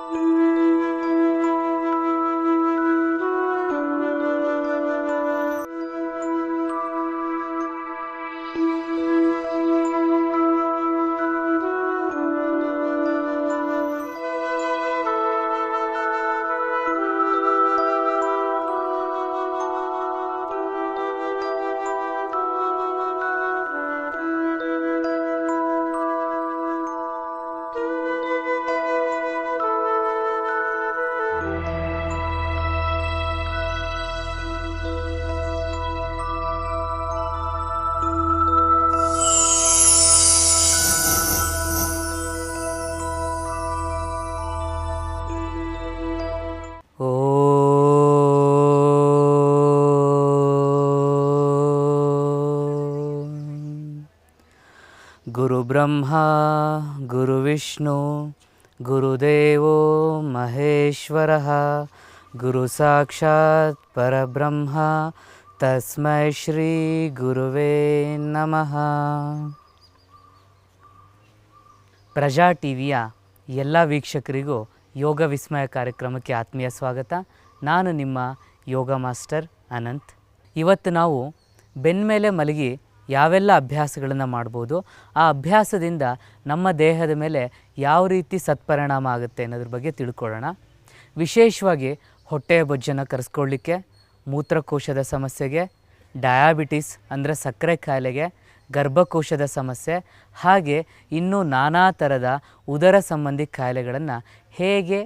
ಗುರು ಬ್ರಹ್ಮ ಗುರು ವಿಷ್ಣು ಗುರುದೇವೋ ಮಹೇಶ್ವರಃ ಗುರು ಸಾಕ್ಷಾತ್ ಪರಬ್ರಹ್ಮ ತಸ್ಮೈ ಶ್ರೀ ಗುರುವೇ ನಮಃ. ಪ್ರಜಾ ಟಿವಿಯ ಎಲ್ಲ ವೀಕ್ಷಕರಿಗೂ ಯೋಗ ವಿಸ್ಮಯ ಕಾರ್ಯಕ್ರಮಕ್ಕೆ ಆತ್ಮೀಯ ಸ್ವಾಗತ. ನಾನು ನಿಮ್ಮ ಯೋಗ ಮಾಸ್ಟರ್ ಅನಂತ್. ಇವತ್ತು ನಾವು ಬೆನ್ಮೇಲೆ ಮಲಗಿ ಯಾವೆಲ್ಲ ಅಭ್ಯಾಸಗಳನ್ನು ಮಾಡ್ಬೋದು, ಆ ಅಭ್ಯಾಸದಿಂದ ನಮ್ಮ ದೇಹದ ಮೇಲೆ ಯಾವ ರೀತಿ ಸತ್ಪರಿಣಾಮ ಆಗುತ್ತೆ ಅನ್ನೋದ್ರ ಬಗ್ಗೆ ತಿಳ್ಕೊಳ್ಳೋಣ. ವಿಶೇಷವಾಗಿ ಹೊಟ್ಟೆಯ ಬೊಜ್ಜನ್ನು ಕರೆಸ್ಕೊಳ್ಳಿಕ್ಕೆ, ಮೂತ್ರಕೋಶದ ಸಮಸ್ಯೆಗೆ, ಡಯಾಬಿಟಿಸ್ ಅಂದರೆ ಸಕ್ಕರೆ ಕಾಯಿಲೆಗೆ, ಗರ್ಭಕೋಶದ ಸಮಸ್ಯೆ, ಹಾಗೆ ಇನ್ನೂ ನಾನಾ ಥರದ ಉದರ ಸಂಬಂಧಿ ಕಾಯಿಲೆಗಳನ್ನು ಹೇಗೆ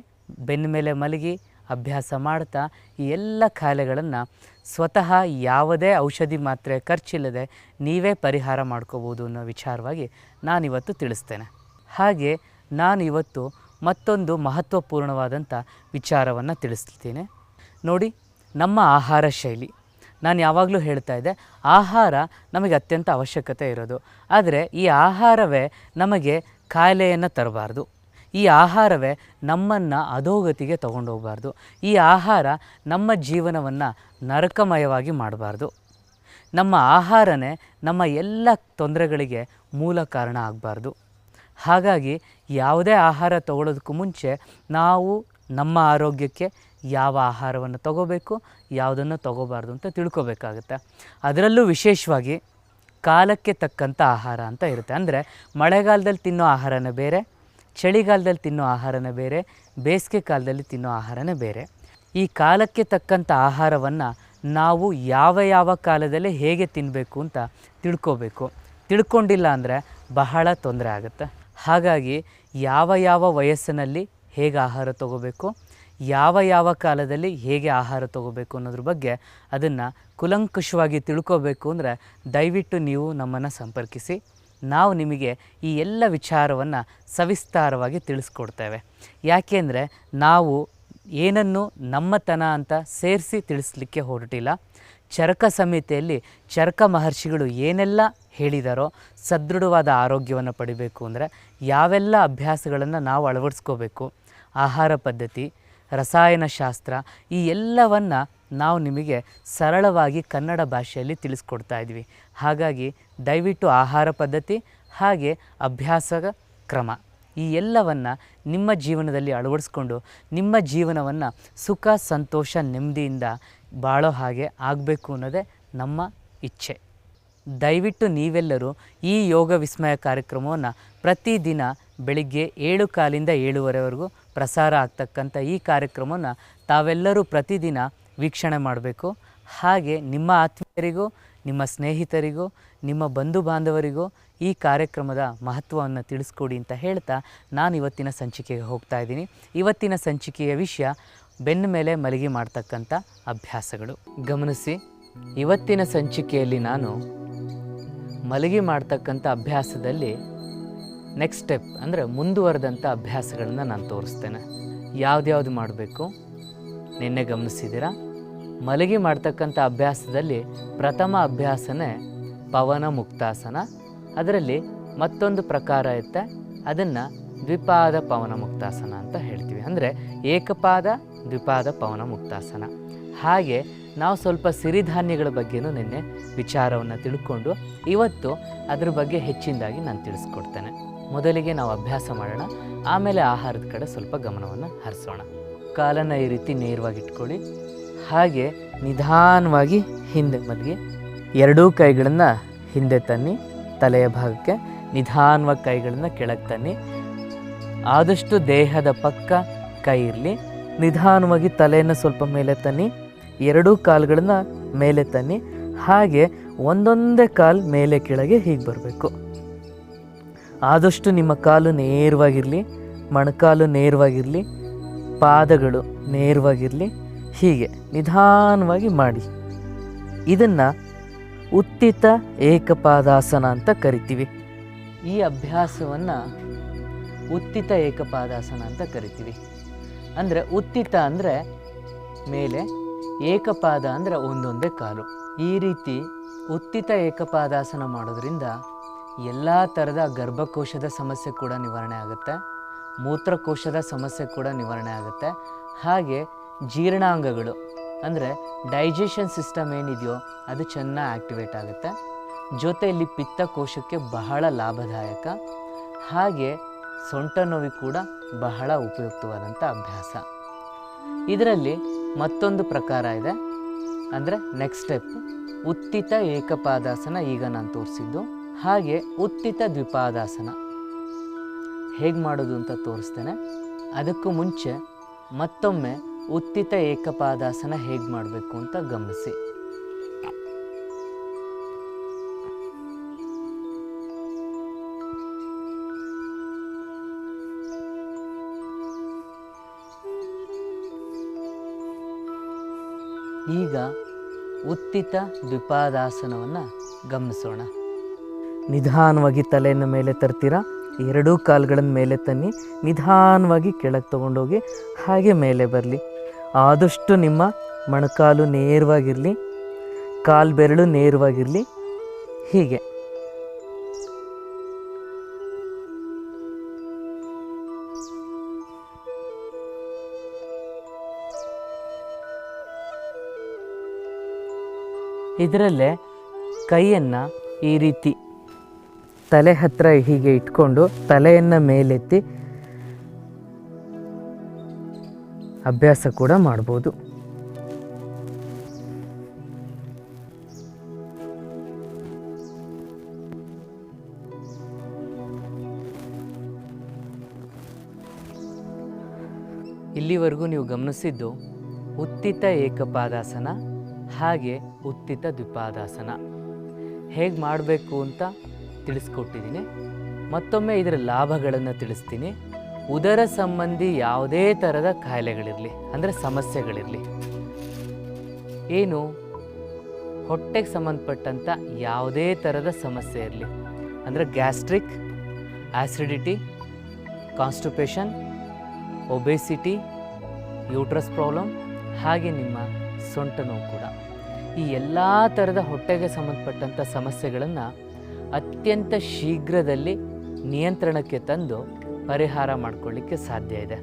ಬೆನ್ನ ಮೇಲೆ ಮಲಗಿ ಅಭ್ಯಾಸ ಮಾಡ್ತಾ ಈ ಎಲ್ಲ ಕಾಯಿಲೆಗಳನ್ನು ಸ್ವತಃ ಯಾವುದೇ ಔಷಧಿ ಮಾತ್ರೆ ಖರ್ಚಿಲ್ಲದೆ ನೀವೇ ಪರಿಹಾರ ಮಾಡ್ಕೋಬೋದು ಅನ್ನೋ ವಿಚಾರವಾಗಿ ನಾನಿವತ್ತು ತಿಳಿಸ್ತೇನೆ. ಹಾಗೆ ನಾನಿವತ್ತು ಮತ್ತೊಂದು ಮಹತ್ವಪೂರ್ಣವಾದಂಥ ವಿಚಾರವನ್ನು ತಿಳಿಸ್ತೀನಿ. ನೋಡಿ, ನಮ್ಮ ಆಹಾರ ಶೈಲಿ, ನಾನು ಯಾವಾಗಲೂ ಹೇಳ್ತಾ ಇದ್ದೆ, ಆಹಾರ ನಮಗೆ ಅತ್ಯಂತ ಅವಶ್ಯಕತೆ ಇರೋದು. ಆದರೆ ಈ ಆಹಾರವೇ ನಮಗೆ ಕಾಯಿಲೆಯನ್ನು ತರಬಾರ್ದು. ಈ ಆಹಾರವೇ ನಮ್ಮನ್ನು ಅಧೋಗತಿಗೆ ತಗೊಂಡೋಗಬಾರ್ದು. ಈ ಆಹಾರ ನಮ್ಮ ಜೀವನವನ್ನು ನರಕಮಯವಾಗಿ ಮಾಡಬಾರ್ದು. ನಮ್ಮ ಆಹಾರನೇ ನಮ್ಮ ಎಲ್ಲ ತೊಂದರೆಗಳಿಗೆ ಮೂಲ ಕಾರಣ ಆಗಬಾರ್ದು. ಹಾಗಾಗಿ ಯಾವುದೇ ಆಹಾರ ತಗೊಳ್ಳೋದಕ್ಕೂ ಮುಂಚೆ ನಾವು ನಮ್ಮ ಆರೋಗ್ಯಕ್ಕೆ ಯಾವ ಆಹಾರವನ್ನು ತಗೋಬೇಕು, ಯಾವುದನ್ನು ತಗೋಬಾರ್ದು ಅಂತ ತಿಳ್ಕೊಬೇಕಾಗುತ್ತೆ. ಅದರಲ್ಲೂ ವಿಶೇಷವಾಗಿ ಕಾಲಕ್ಕೆ ತಕ್ಕಂಥ ಆಹಾರ ಅಂತ ಇರುತ್ತೆ. ಅಂದರೆ ಮಳೆಗಾಲದಲ್ಲಿ ತಿನ್ನೋ ಆಹಾರನೇ ಬೇರೆ, ಚಳಿಗಾಲದಲ್ಲಿ ತಿನ್ನೋ ಆಹಾರನೇ ಬೇರೆ, ಬೇಸಿಗೆ ಕಾಲದಲ್ಲಿ ತಿನ್ನೋ ಆಹಾರನೇ ಬೇರೆ. ಈ ಕಾಲಕ್ಕೆ ತಕ್ಕಂಥ ಆಹಾರವನ್ನು ನಾವು ಯಾವ ಯಾವ ಕಾಲದಲ್ಲಿ ಹೇಗೆ ತಿನ್ನಬೇಕು ಅಂತ ತಿಳ್ಕೋಬೇಕು. ತಿಳ್ಕೊಂಡಿಲ್ಲ ಅಂದರೆ ಬಹಳ ತೊಂದರೆ ಆಗುತ್ತೆ. ಹಾಗಾಗಿ ಯಾವ ಯಾವ ವಯಸ್ಸಿನಲ್ಲಿ ಹೇಗೆ ಆಹಾರ ತಗೋಬೇಕು, ಯಾವ ಯಾವ ಕಾಲದಲ್ಲಿ ಹೇಗೆ ಆಹಾರ ತಗೋಬೇಕು ಅನ್ನೋದ್ರ ಬಗ್ಗೆ ಅದನ್ನು ಕೂಲಂಕಷವಾಗಿ ತಿಳ್ಕೋಬೇಕು ಅಂದರೆ ದಯವಿಟ್ಟು ನೀವು ನಮ್ಮನ್ನು ಸಂಪರ್ಕಿಸಿ. ನಾವು ನಿಮಗೆ ಈ ಎಲ್ಲ ವಿಚಾರವನ್ನು ಸವಿಸ್ತಾರವಾಗಿ ತಿಳಿಸ್ಕೊಡ್ತೇವೆ. ಯಾಕೆಂದರೆ ನಾವು ಏನನ್ನು ನಮ್ಮತನ ಅಂತ ಸೇರಿಸಿ ತಿಳಿಸ್ಲಿಕ್ಕೆ ಹೊರಟಿಲ್ಲ. ಚರಕ ಸಂಹಿತೆಯಲ್ಲಿ ಚರಕ ಮಹರ್ಷಿಗಳು ಏನೆಲ್ಲ ಹೇಳಿದಾರೋ, ಸದೃಢವಾದ ಆರೋಗ್ಯವನ್ನು ಪಡಿಬೇಕು ಅಂದರೆ ಯಾವೆಲ್ಲ ಅಭ್ಯಾಸಗಳನ್ನು ನಾವು ಅಳವಡಿಸ್ಕೋಬೇಕು, ಆಹಾರ ಪದ್ಧತಿ, ರಸಾಯನಶಾಸ್ತ್ರ, ಈ ಎಲ್ಲವನ್ನು ನಾವು ನಿಮಗೆ ಸರಳವಾಗಿ ಕನ್ನಡ ಭಾಷೆಯಲ್ಲಿ ತಿಳಿಸ್ಕೊಡ್ತಾ ಇದ್ವಿ. ಹಾಗಾಗಿ ದಯವಿಟ್ಟು ಆಹಾರ ಪದ್ಧತಿ ಹಾಗೆ ಅಭ್ಯಾಸದ ಕ್ರಮ ಈ ಎಲ್ಲವನ್ನು ನಿಮ್ಮ ಜೀವನದಲ್ಲಿ ಅಳವಡಿಸ್ಕೊಂಡು ನಿಮ್ಮ ಜೀವನವನ್ನು ಸುಖ, ಸಂತೋಷ, ನೆಮ್ಮದಿಯಿಂದ ಬಾಳೋ ಹಾಗೆ ಆಗಬೇಕು ಅನ್ನೋದೇ ನಮ್ಮ ಇಚ್ಛೆ. ದಯವಿಟ್ಟು ನೀವೆಲ್ಲರೂ ಈ ಯೋಗ ವಿಸ್ಮಯ ಕಾರ್ಯಕ್ರಮವನ್ನು ಪ್ರತಿದಿನ ಬೆಳಿಗ್ಗೆ 7:15 7:30ವರೆಗೂ ಪ್ರಸಾರ ಆಗ್ತಕ್ಕಂಥ ಈ ಕಾರ್ಯಕ್ರಮವನ್ನು ತಾವೆಲ್ಲರೂ ಪ್ರತಿದಿನ ವೀಕ್ಷಣೆ ಮಾಡಬೇಕು. ಹಾಗೆ ನಿಮ್ಮ ಆತ್ಮೀಯರಿಗೂ, ನಿಮ್ಮ ಸ್ನೇಹಿತರಿಗೂ, ನಿಮ್ಮ ಬಂಧು ಬಾಂಧವರಿಗೂ ಈ ಕಾರ್ಯಕ್ರಮದ ಮಹತ್ವವನ್ನು ತಿಳಿಸ್ಕೊಡಿ ಅಂತ ಹೇಳ್ತಾ ನಾನು ಇವತ್ತಿನ ಸಂಚಿಕೆಗೆ ಹೋಗ್ತಾ ಇದ್ದೀನಿ. ಇವತ್ತಿನ ಸಂಚಿಕೆಯ ವಿಷಯ ಬೆನ್ನ ಮೇಲೆ ಮಲಗಿ ಮಾಡ್ತಕ್ಕಂಥ ಅಭ್ಯಾಸಗಳು. ಗಮನಿಸಿ, ಇವತ್ತಿನ ಸಂಚಿಕೆಯಲ್ಲಿ ನಾನು ಮಲಗಿ ಮಾಡ್ತಕ್ಕಂಥ ಅಭ್ಯಾಸದಲ್ಲಿ ನೆಕ್ಸ್ಟ್ ಸ್ಟೆಪ್ ಅಂದರೆ ಮುಂದುವರೆದಂಥ ಅಭ್ಯಾಸಗಳನ್ನು ನಾನು ತೋರಿಸ್ತೇನೆ. ಯಾವ್ದ್ಯಾವುದು ಮಾಡಬೇಕು ನಿನ್ನೆ ಗಮನಿಸಿದ್ದೀರಾ. ಮಲಗಿ ಮಾಡ್ತಕ್ಕಂಥ ಅಭ್ಯಾಸದಲ್ಲಿ ಪ್ರಥಮ ಅಭ್ಯಾಸನೇ ಪವನ ಮುಕ್ತಾಸನ. ಅದರಲ್ಲಿ ಮತ್ತೊಂದು ಪ್ರಕಾರ ಇರುತ್ತೆ, ಅದನ್ನು ದ್ವಿಪಾದ ಪವನ ಮುಕ್ತಾಸನ ಅಂತ ಹೇಳ್ತೀವಿ. ಅಂದರೆ ಏಕಪಾದ ದ್ವಿಪಾದ ಪವನ ಮುಕ್ತಾಸನ. ಹಾಗೆ ನಾವು ಸ್ವಲ್ಪ ಸಿರಿಧಾನ್ಯಗಳ ಬಗ್ಗೆನೂ ನಿನ್ನೆ ವಿಚಾರವನ್ನು ತಿಳ್ಕೊಂಡು ಇವತ್ತು ಅದ್ರ ಬಗ್ಗೆ ಹೆಚ್ಚಿನದಾಗಿ ನಾನು ತಿಳಿಸ್ಕೊಡ್ತೇನೆ. ಮೊದಲಿಗೆ ನಾವು ಅಭ್ಯಾಸ ಮಾಡೋಣ, ಆಮೇಲೆ ಆಹಾರದ ಕಡೆ ಸ್ವಲ್ಪ ಗಮನವನ್ನು ಹರಿಸೋಣ. ಕಾಲನ್ನು ಈ ರೀತಿ ನೇರವಾಗಿ ಇಟ್ಕೊಳ್ಳಿ. ಹಾಗೆ ನಿಧಾನವಾಗಿ ಹಿಂದೆ ಮಲಗಿ, ಎರಡೂ ಕೈಗಳನ್ನು ಹಿಂದೆ ತನ್ನಿ. ತಲೆಯ ಭಾಗಕ್ಕೆ ನಿಧಾನವಾಗಿ ಕೈಗಳನ್ನು ಕೆಳಗೆ ತನ್ನಿ. ಆದಷ್ಟು ದೇಹದ ಪಕ್ಕ ಕೈ ಇರಲಿ. ನಿಧಾನವಾಗಿ ತಲೆಯನ್ನು ಸ್ವಲ್ಪ ಮೇಲೆ ತನ್ನಿ. ಎರಡೂ ಕಾಲುಗಳನ್ನು ಮೇಲೆ ತನ್ನಿ. ಹಾಗೆ ಒಂದೊಂದೇ ಕಾಲು ಮೇಲೆ ಕೆಳಗೆ ಹೀಗೆ ಬರಬೇಕು. ಆದಷ್ಟು ನಿಮ್ಮ ಕಾಲು ನೇರವಾಗಿರಲಿ, ಮೊಣಕಾಲು ನೇರವಾಗಿರಲಿ, ಪಾದಗಳು ನೇರವಾಗಿರಲಿ. ಹೀಗೆ ನಿಧಾನವಾಗಿ ಮಾಡಿ. ಇದನ್ನು ಉತ್ತಿತ ಏಕಪಾದಾಸನ ಅಂತ ಕರಿತೀವಿ. ಈ ಅಭ್ಯಾಸವನ್ನು ಉತ್ತಿತ ಏಕಪಾದಾಸನ ಅಂತ ಕರಿತೀವಿ. ಅಂದರೆ ಉತ್ತಿತ ಅಂದರೆ ಮೇಲೆ, ಏಕಪಾದ ಅಂದರೆ ಒಂದೊಂದೇ ಕಾಲು. ಈ ರೀತಿ ಉತ್ತಿತ ಏಕಪಾದಾಸನ ಮಾಡೋದ್ರಿಂದ ಎಲ್ಲ ಥರದ ಗರ್ಭಕೋಶದ ಸಮಸ್ಯೆ ಕೂಡ ನಿವಾರಣೆ ಆಗುತ್ತೆ, ಮೂತ್ರಕೋಶದ ಸಮಸ್ಯೆ ಕೂಡ ನಿವಾರಣೆ ಆಗುತ್ತೆ. ಹಾಗೆ ಜೀರ್ಣಾಂಗಗಳು ಅಂದರೆ ಡೈಜೆಷನ್ ಸಿಸ್ಟಮ್ ಏನಿದೆಯೋ ಅದು ಚೆನ್ನಾಗಿ ಆ್ಯಕ್ಟಿವೇಟ್ ಆಗುತ್ತೆ. ಜೊತೆಯಲ್ಲಿ ಪಿತ್ತಕೋಶಕ್ಕೆ ಬಹಳ ಲಾಭದಾಯಕ. ಹಾಗೆ ಸೊಂಟ ನೋವಿಗೆ ಕೂಡ ಬಹಳ ಉಪಯುಕ್ತವಾದಂಥ ಅಭ್ಯಾಸ. ಇದರಲ್ಲಿ ಮತ್ತೊಂದು ಪ್ರಕಾರ ಇದೆ, ಅಂದರೆ ನೆಕ್ಸ್ಟ್ ಸ್ಟೆಪ್ ಉತ್ತಿತ ಏಕಪಾದಾಸನ. ಈಗ ನಾನು ತೋರಿಸಿದ್ದು ಹಾಗೆ ಉತ್ತಿತ ದ್ವಿಪಾದಾಸನ ಹೇಗೆ ಮಾಡೋದು ಅಂತ ತೋರಿಸ್ತೇನೆ. ಅದಕ್ಕೂ ಮುಂಚೆ ಮತ್ತೊಮ್ಮೆ ಉತ್ತಿತ ಏಕಪಾದಾಸನ ಹೇಗೆ ಮಾಡಬೇಕು ಅಂತ ಗಮನಿಸಿ. ಈಗ ಉತ್ತಿತ ದ್ವಿಪಾದಾಸನವನ್ನು ಗಮನಿಸೋಣ. ನಿಧಾನವಾಗಿ ತಲೆಯನ್ನು ಮೇಲೆ ತರ್ತೀರಾ. ಎರಡೂ ಕಾಲುಗಳನ್ನು ಮೇಲೆ ತನ್ನಿ. ನಿಧಾನವಾಗಿ ಕೆಳಗೆ ತೊಗೊಂಡೋಗಿ ಹಾಗೆ ಮೇಲೆ ಬರಲಿ. ಆದಷ್ಟು ನಿಮ್ಮ ಮೊಣಕಾಲು ನೇರವಾಗಿರಲಿ, ಕಾಲು ಬೆರಳು ನೇರವಾಗಿರಲಿ. ಹೀಗೆ ಇದರಲ್ಲೇ ಕೈಯನ್ನು ಈ ರೀತಿ ತಲೆ ಹತ್ತಿರ ಹೀಗೆ ಇಟ್ಕೊಂಡು ತಲೆಯನ್ನು ಮೇಲೆತ್ತಿ ಅಭ್ಯಾಸ ಕೂಡ ಮಾಡ್ಬೋದು. ಇಲ್ಲಿವರೆಗೂ ನೀವು ಗಮನಿಸಿದ್ದು ಉತ್ತಿತ ಏಕಪಾದಾಸನ ಹಾಗೆ ಉತ್ತಿತ ದ್ವಿಪಾದಾಸನ ಹೇಗೆ ಮಾಡಬೇಕು ಅಂತ ತಿಳಿಸ್ಕೊಟ್ಟಿದ್ದೀನಿ. ಮತ್ತೊಮ್ಮೆ ಇದರ ಲಾಭಗಳನ್ನು ತಿಳಿಸ್ತೀನಿ. ಉದರ ಸಂಬಂಧಿ ಯಾವುದೇ ಥರದ ಕಾಯಿಲೆಗಳಿರಲಿ, ಅಂದರೆ ಸಮಸ್ಯೆಗಳಿರಲಿ, ಏನು ಹೊಟ್ಟೆಗೆ ಸಂಬಂಧಪಟ್ಟಂಥ ಯಾವುದೇ ಥರದ ಸಮಸ್ಯೆ ಇರಲಿ, ಅಂದರೆ gastric, acidity, constipation, obesity, uterus problem, ಹಾಗೆ ನಿಮ್ಮ ಸೊಂಟ ನೋವು ಕೂಡ, ಈ ಎಲ್ಲ ಥರದ ಹೊಟ್ಟೆಗೆ ಸಂಬಂಧಪಟ್ಟಂಥ ಸಮಸ್ಯೆಗಳನ್ನು ಅತ್ಯಂತ ಶೀಘ್ರದಲ್ಲಿ ನಿಯಂತ್ರಣಕ್ಕೆ ತಂದು ಪರಿಹಾರ ಮಾಡಿಕೊಳ್ಳಿಕ್ಕೆ ಸಾಧ್ಯ ಇದೆ.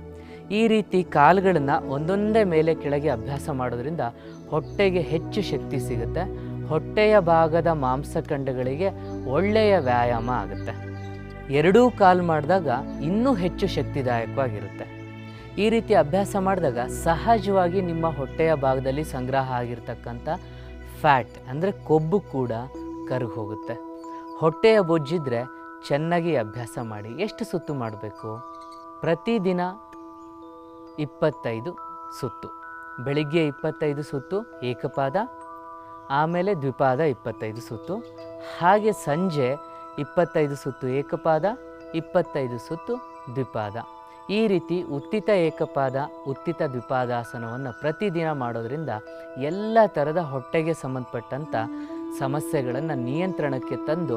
ಈ ರೀತಿ ಕಾಲುಗಳನ್ನು ಒಂದೊಂದೇ ಮೇಲೆ ಕೆಳಗೆ ಅಭ್ಯಾಸ ಮಾಡೋದ್ರಿಂದ ಹೊಟ್ಟೆಗೆ ಹೆಚ್ಚು ಶಕ್ತಿ ಸಿಗುತ್ತೆ. ಹೊಟ್ಟೆಯ ಭಾಗದ ಮಾಂಸಖಂಡಗಳಿಗೆ ಒಳ್ಳೆಯ ವ್ಯಾಯಾಮ ಆಗುತ್ತೆ. ಎರಡೂ ಕಾಲು ಮಾಡಿದಾಗ ಇನ್ನೂ ಹೆಚ್ಚು ಶಕ್ತಿದಾಯಕವಾಗಿರುತ್ತೆ. ಈ ರೀತಿ ಅಭ್ಯಾಸ ಮಾಡಿದಾಗ ಸಹಜವಾಗಿ ನಿಮ್ಮ ಹೊಟ್ಟೆಯ ಭಾಗದಲ್ಲಿ ಸಂಗ್ರಹ ಆಗಿರ್ತಕ್ಕಂಥ ಫ್ಯಾಟ್ ಅಂದರೆ ಕೊಬ್ಬು ಕೂಡ ಕರಗಿ ಹೋಗುತ್ತೆ. ಹೊಟ್ಟೆಯ ಬೊಜ್ಜಿದ್ರೆ ಚೆನ್ನಾಗಿ ಅಭ್ಯಾಸ ಮಾಡಿ. ಎಷ್ಟು ಸುತ್ತು ಮಾಡಬೇಕು? ಪ್ರತಿದಿನ 25 ಸುತ್ತು. ಬೆಳಿಗ್ಗೆ 25 ಸುತ್ತು ಏಕಪಾದ, ಆಮೇಲೆ ದ್ವಿಪಾದ 25 ಸುತ್ತು, ಹಾಗೆ ಸಂಜೆ 25 ಸುತ್ತು ಏಕಪಾದ, 25 ಸುತ್ತು ದ್ವಿಪಾದ. ಈ ರೀತಿ ಉತ್ತಿತ ಏಕಪಾದ, ಉತ್ತಿತ ದ್ವಿಪಾದಾಸನವನ್ನು ಪ್ರತಿದಿನ ಮಾಡೋದ್ರಿಂದ ಎಲ್ಲ ಥರದ ಹೊಟ್ಟೆಗೆ ಸಂಬಂಧಪಟ್ಟಂಥ ಸಮಸ್ಯೆಗಳನ್ನು ನಿಯಂತ್ರಣಕ್ಕೆ ತಂದು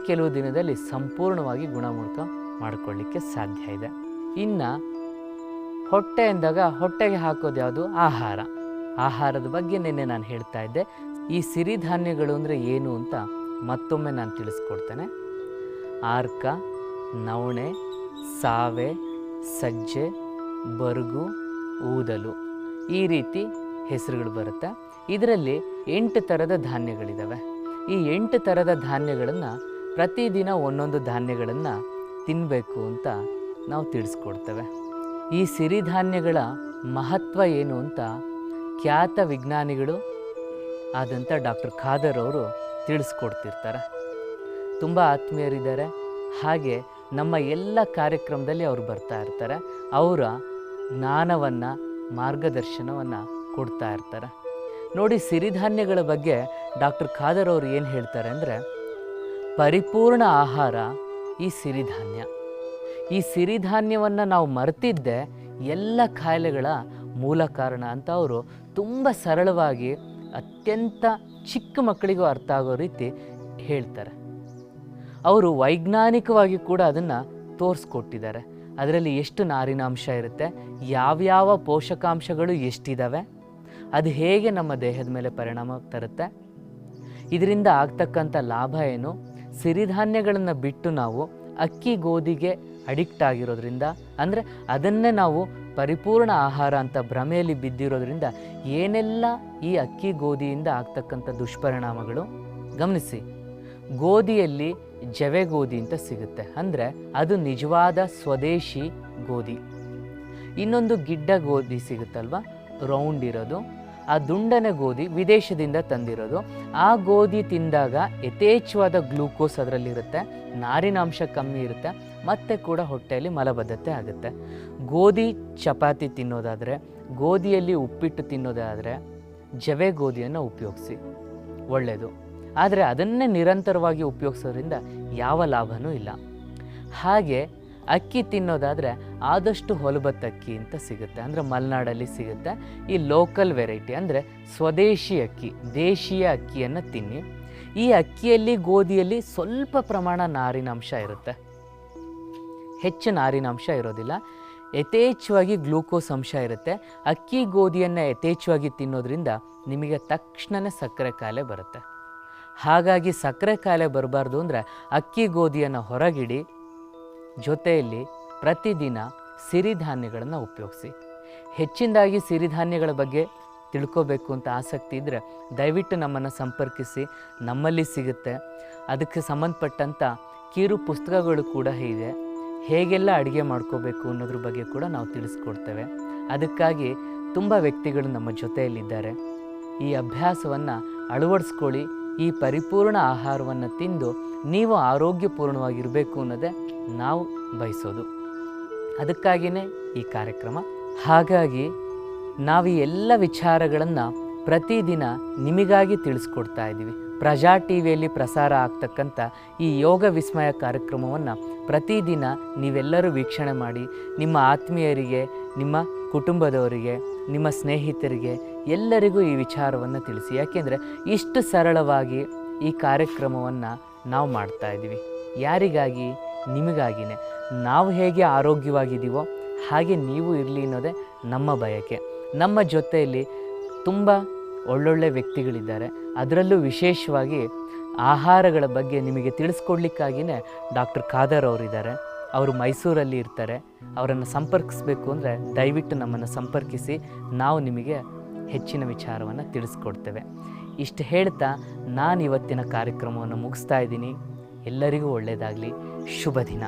ಕೆಲವು ದಿನದಲ್ಲಿ ಸಂಪೂರ್ಣವಾಗಿ ಗುಣಮುಖ ಮಾಡಿಕೊಳ್ಳಿಕ್ಕೆ ಸಾಧ್ಯ ಇದೆ. ಇನ್ನು ಹೊಟ್ಟೆ ಎಂದಾಗ ಹೊಟ್ಟೆಗೆ ಹಾಕೋದು ಯಾವುದು? ಆಹಾರ. ಆಹಾರದ ಬಗ್ಗೆ ನಿನ್ನೆ ನಾನು ಹೇಳ್ತಾ ಇದ್ದೆ. ಈ ಸಿರಿಧಾನ್ಯಗಳು ಅಂದರೆ ಏನು ಅಂತ ಮತ್ತೊಮ್ಮೆ ನಾನು ತಿಳಿಸ್ಕೊಡ್ತೇನೆ. ಆರ್ಕ, ನವಣೆ, ಸಾವೆ, ಸಜ್ಜೆ, ಬರಗು, ಊದಲು, ಈ ರೀತಿ ಹೆಸರುಗಳು ಬರುತ್ತೆ. ಇದರಲ್ಲಿ 8 ಥರದ ಧಾನ್ಯಗಳಿದ್ದಾವೆ. ಈ 8 ಥರದ ಧಾನ್ಯಗಳನ್ನು ಪ್ರತಿದಿನ ಒಂದೊಂದು ಧಾನ್ಯಗಳನ್ನು ತಿನ್ನಬೇಕು ಅಂತ ನಾವು ತಿಳಿಸ್ಕೊಡ್ತೇವೆ. ಈ ಸಿರಿಧಾನ್ಯಗಳ ಮಹತ್ವ ಏನು ಅಂತ ಖ್ಯಾತ ವಿಜ್ಞಾನಿಗಳು ಆದಂಥ ಡಾಕ್ಟರ್ ಖಾದರ್ ಅವರು ತಿಳಿಸ್ಕೊಡ್ತಿರ್ತಾರೆ. ತುಂಬ ಆತ್ಮೀಯರಿದ್ದಾರೆ, ಹಾಗೆ ನಮ್ಮ ಎಲ್ಲ ಕಾರ್ಯಕ್ರಮದಲ್ಲಿ ಅವರು ಬರ್ತಾ ಇರ್ತಾರೆ. ಅವರ ಜ್ಞಾನವನ್ನು, ಮಾರ್ಗದರ್ಶನವನ್ನು ಕೊಡ್ತಾ ಇರ್ತಾರೆ. ನೋಡಿ, ಸಿರಿಧಾನ್ಯಗಳ ಬಗ್ಗೆ ಡಾಕ್ಟರ್ ಖಾದರ್ ಅವರು ಏನು ಹೇಳ್ತಾರೆ ಅಂದರೆ, ಪರಿಪೂರ್ಣ ಆಹಾರ ಈ ಸಿರಿಧಾನ್ಯ. ಈ ಸಿರಿಧಾನ್ಯವನ್ನು ನಾವು ಮರೆತಿದ್ದೆ ಎಲ್ಲ ಕಾಯಿಲೆಗಳ ಮೂಲ ಕಾರಣ ಅಂತ ಅವರು ತುಂಬ ಸರಳವಾಗಿ, ಅತ್ಯಂತ ಚಿಕ್ಕ ಮಕ್ಕಳಿಗೂ ಅರ್ಥ ಆಗೋ ರೀತಿ ಹೇಳ್ತಾರೆ. ಅವರು ವೈಜ್ಞಾನಿಕವಾಗಿ ಕೂಡ ಅದನ್ನು ತೋರಿಸ್ಕೊಟ್ಟಿದ್ದಾರೆ. ಅದರಲ್ಲಿ ಎಷ್ಟು ನಾರಿನಾಂಶ ಇರುತ್ತೆ, ಯಾವ್ಯಾವ ಪೋಷಕಾಂಶಗಳು ಎಷ್ಟಿದ್ದಾವೆ, ಅದು ಹೇಗೆ ನಮ್ಮ ದೇಹದ ಮೇಲೆ ಪರಿಣಾಮ ತರುತ್ತೆ, ಇದರಿಂದ ಆಗ್ತಕ್ಕಂಥ ಲಾಭ ಏನು, ಸಿರಿಧಾನ್ಯಗಳನ್ನು ಬಿಟ್ಟು ನಾವು ಅಕ್ಕಿ ಗೋಧಿಗೆ ಅಡಿಕ್ಟ್ ಆಗಿರೋದ್ರಿಂದ, ಅಂದರೆ ಅದನ್ನೇ ನಾವು ಪರಿಪೂರ್ಣ ಆಹಾರ ಅಂತ ಭ್ರಮೆಯಲ್ಲಿ ಬಿದ್ದಿರೋದ್ರಿಂದ ಏನೆಲ್ಲ ಈ ಅಕ್ಕಿ ಗೋಧಿಯಿಂದ ಆಗ್ತಕ್ಕಂಥ ದುಷ್ಪರಿಣಾಮಗಳು. ಗಮನಿಸಿ, ಗೋಧಿಯಲ್ಲಿ ಜವೆ ಗೋಧಿ ಅಂತ ಸಿಗುತ್ತೆ, ಅಂದರೆ ಅದು ನಿಜವಾದ ಸ್ವದೇಶಿ ಗೋಧಿ. ಇನ್ನೊಂದು ಗಿಡ್ಡ ಗೋಧಿ ಸಿಗುತ್ತಲ್ವ, ರೌಂಡ್ ಇರೋದು, ಆ ದುಂಡನೆ ಗೋಧಿ ವಿದೇಶದಿಂದ ತಂದಿರೋದು. ಆ ಗೋಧಿ ತಿಂದಾಗ ಯಥೇಚ್ಛವಾದ ಗ್ಲೂಕೋಸ್ ಅದರಲ್ಲಿರುತ್ತೆ, ನಾರಿನಾಂಶ ಕಮ್ಮಿ ಇರುತ್ತೆ, ಮತ್ತೆ ಕೂಡ ಹೊಟ್ಟೆಯಲ್ಲಿ ಮಲಬದ್ಧತೆ ಆಗುತ್ತೆ. ಗೋಧಿ ಚಪಾತಿ ತಿನ್ನೋದಾದರೆ, ಗೋಧಿಯಲ್ಲಿ ಉಪ್ಪಿಟ್ಟು ತಿನ್ನೋದಾದರೆ ಜವೆ ಗೋಧಿಯನ್ನು ಉಪಯೋಗಿಸಿ, ಒಳ್ಳೆಯದು. ಆದರೆ ಅದನ್ನೇ ನಿರಂತರವಾಗಿ ಉಪಯೋಗಿಸೋದ್ರಿಂದ ಯಾವ ಲಾಭವೂ ಇಲ್ಲ. ಹಾಗೆ ಅಕ್ಕಿ ತಿನ್ನೋದಾದರೆ ಆದಷ್ಟು ಹೊಲಬತ್ತಕ್ಕಿ ಅಂತ ಸಿಗುತ್ತೆ, ಅಂದರೆ ಮಲೆನಾಡಲ್ಲಿ ಸಿಗುತ್ತೆ. ಈ ಲೋಕಲ್ ವೆರೈಟಿ, ಅಂದರೆ ಸ್ವದೇಶಿ ಅಕ್ಕಿ, ದೇಶೀಯ ಅಕ್ಕಿಯನ್ನು ತಿನ್ನಿ. ಈ ಅಕ್ಕಿಯಲ್ಲಿ, ಗೋಧಿಯಲ್ಲಿ ಸ್ವಲ್ಪ ಪ್ರಮಾಣ ನಾರಿನಾಂಶ ಇರುತ್ತೆ, ಹೆಚ್ಚು ನಾರಿನಾಂಶ ಇರೋದಿಲ್ಲ. ಯಥೇಚ್ಛವಾಗಿ ಗ್ಲೂಕೋಸ್ ಅಂಶ ಇರುತ್ತೆ. ಅಕ್ಕಿ ಗೋಧಿಯನ್ನು ಯಥೇಚ್ಛವಾಗಿ ತಿನ್ನೋದ್ರಿಂದ ನಿಮಗೆ ತಕ್ಷಣವೇ ಸಕ್ಕರೆ ಕಾಯಿಲೆ ಬರುತ್ತೆ. ಹಾಗಾಗಿ ಸಕ್ಕರೆ ಕಾಯಿಲೆ ಬರಬಾರ್ದು ಅಂದರೆ ಅಕ್ಕಿ ಗೋಧಿಯನ್ನು ಹೊರಗಿಡಿ, ಜೊತೆಯಲ್ಲಿ ಪ್ರತಿದಿನ ಸಿರಿಧಾನ್ಯಗಳನ್ನು ಉಪಯೋಗಿಸಿ. ಹೆಚ್ಚಿನದಾಗಿ ಸಿರಿಧಾನ್ಯಗಳ ಬಗ್ಗೆ ತಿಳ್ಕೋಬೇಕು ಅಂತ ಆಸಕ್ತಿ ಇದ್ದರೆ ದಯವಿಟ್ಟು ನಮ್ಮನ್ನು ಸಂಪರ್ಕಿಸಿ, ನಮ್ಮಲ್ಲಿ ಸಿಗುತ್ತೆ. ಅದಕ್ಕೆ ಸಂಬಂಧಪಟ್ಟಂಥ ಕಿರು ಪುಸ್ತಕಗಳು ಕೂಡ ಇದೆ. ಹೇಗೆಲ್ಲ ಅಡುಗೆ ಮಾಡ್ಕೋಬೇಕು ಅನ್ನೋದ್ರ ಬಗ್ಗೆ ಕೂಡ ನಾವು ತಿಳಿಸ್ಕೊಡ್ತೇವೆ. ಅದಕ್ಕಾಗಿ ತುಂಬ ವ್ಯಕ್ತಿಗಳು ನಮ್ಮ ಜೊತೆಯಲ್ಲಿದ್ದಾರೆ. ಈ ಅಭ್ಯಾಸವನ್ನು ಅಳವಡಿಸ್ಕೊಳ್ಳಿ. ಈ ಪರಿಪೂರ್ಣ ಆಹಾರವನ್ನು ತಿಂದು ನೀವು ಆರೋಗ್ಯಪೂರ್ಣವಾಗಿರಬೇಕು ಅನ್ನೋದೇ ನಾವು ಬಯಸೋದು. ಅದಕ್ಕಾಗಿಯೇ ಈ ಕಾರ್ಯಕ್ರಮ. ಹಾಗಾಗಿ ನಾವು ಈ ಎಲ್ಲ ವಿಚಾರಗಳನ್ನು ಪ್ರತಿದಿನ ನಿಮಗಾಗಿ ತಿಳಿಸ್ಕೊಡ್ತಾ ಇದ್ದೀವಿ. ಪ್ರಜಾ ಟಿವಿಯಲ್ಲಿ ಪ್ರಸಾರ ಆಗ್ತಕ್ಕಂಥ ಈ ಯೋಗ ವಿಸ್ಮಯ ಕಾರ್ಯಕ್ರಮವನ್ನು ಪ್ರತಿದಿನ ನೀವೆಲ್ಲರೂ ವೀಕ್ಷಣೆ ಮಾಡಿ, ನಿಮ್ಮ ಆತ್ಮೀಯರಿಗೆ, ನಿಮ್ಮ ಕುಟುಂಬದವರಿಗೆ, ನಿಮ್ಮ ಸ್ನೇಹಿತರಿಗೆ ಎಲ್ಲರಿಗೂ ಈ ವಿಚಾರವನ್ನು ತಿಳಿಸಿ. ಯಾಕೆಂದರೆ ಇಷ್ಟು ಸರಳವಾಗಿ ಈ ಕಾರ್ಯಕ್ರಮವನ್ನು ನಾವು ಮಾಡ್ತಾ ಇದ್ದೀವಿ. ಯಾರಿಗಾಗಿ? ನಿಮಗಾಗಿಯೇ. ನಾವು ಹೇಗೆ ಆರೋಗ್ಯವಾಗಿದ್ದೀವೋ ಹಾಗೆ ನೀವು ಇರಲಿ ಅನ್ನೋದೇ ನಮ್ಮ ಬಯಕೆ. ನಮ್ಮ ಜೊತೆಯಲ್ಲಿ ತುಂಬ ಒಳ್ಳೊಳ್ಳೆ ವ್ಯಕ್ತಿಗಳಿದ್ದಾರೆ. ಅದರಲ್ಲೂ ವಿಶೇಷವಾಗಿ ಆಹಾರಗಳ ಬಗ್ಗೆ ನಿಮಗೆ ತಿಳಿಸ್ಕೊಡ್ಲಿಕ್ಕಾಗಿಯೇ ಡಾಕ್ಟರ್ ಖಾದರ್ ಅವರಿದ್ದಾರೆ. ಅವರು ಮೈಸೂರಲ್ಲಿ ಇರ್ತಾರೆ. ಅವರನ್ನು ಸಂಪರ್ಕಿಸಬೇಕು ಅಂದರೆ ದಯವಿಟ್ಟು ನಮ್ಮನ್ನು ಸಂಪರ್ಕಿಸಿ, ನಾವು ನಿಮಗೆ ಹೆಚ್ಚಿನ ವಿಚಾರವನ್ನು ತಿಳಿಸ್ಕೊಡ್ತೇವೆ. ಇಷ್ಟು ಹೇಳ್ತಾ ನಾನು ಇವತ್ತಿನ ಕಾರ್ಯಕ್ರಮವನ್ನು ಮುಗಿಸ್ತಾ ಇದ್ದೀನಿ. ಎಲ್ಲರಿಗೂ ಒಳ್ಳೆಯದಾಗಲಿ. ಶುಭ ದಿನ.